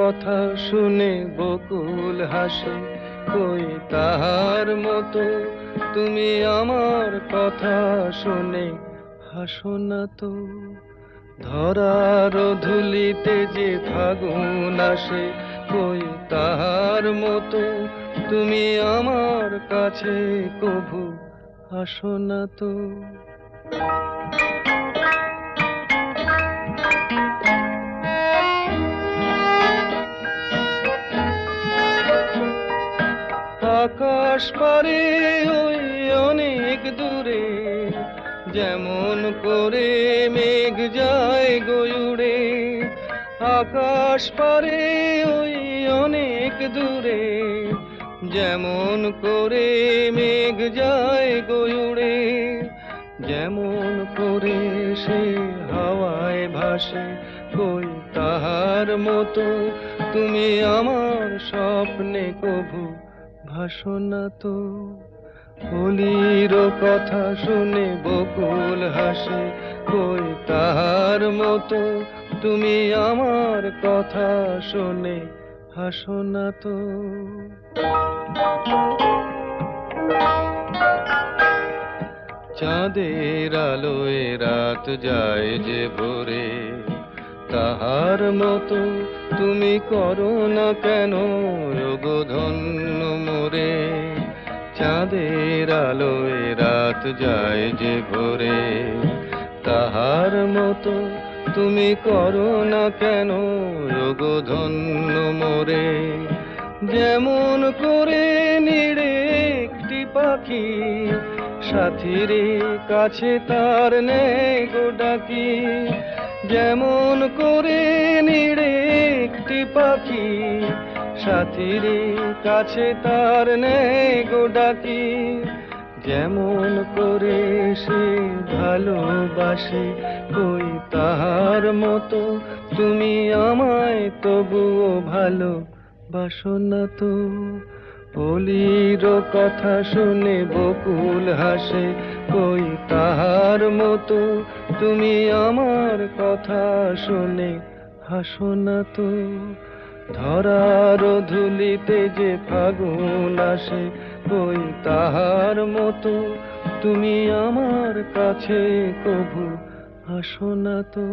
কথা শুনে বকুল হাসে, কই তাহার মতো তুমি আমার কথা শুনে হাসো না তো। ধরার ধুলিতে যে ফাগুন আসে, কই তাহার মতো তুমি আমার কাছে কভু আসো না তো। আকাশ পারে ওই অনেক দূরে, যেমন করে মেঘ যায় গয়ুড়ে। আকাশ পারে ওই অনেক দূরে, যেমন করে মেঘ যায় গয়ুড়ে। যেমন করে সে হাওয়ায় ভাসে, কই তাহার মতো তুমি আমার স্বপ্নে কভু ভাসো না তো। কলির কথা শুনে বকুল হাসে, কই তাহার মতো তুমি আমার কথা শুনে হাসো না তো। চাঁদের আলোয় রাত যায় যে ভোরে, তাহার মতো তুমি করো না কেন ওগো ধন্য মোরে। চাঁদের আলোয় রাত যায় যে ভোরে, তাহার মতো তুমি করো না কেন ওগো ধন্য মোরে। যেমন করে নিড়ে একটি পাখি সাথীর কাছে তার নেয় গো ডাকি। যেমন করে নিড়ে একটি পাখি সাথীর কাছে তার নেয় গো ডাকি। যেমন করে সে ভালোবাসে, কই তাহার মতো তুমি আমায় তবুও ভালো বাসো না তো। কলির কথা শুনে বকুল হাসে, কই তাহার মতো তুমি আমার কথা শুনে হাসো না তো। ধরার ধুলিতে যে ফাগুন আসে, কই তাহার মতো তুমি আমার কাছে কভু হাসো না তো।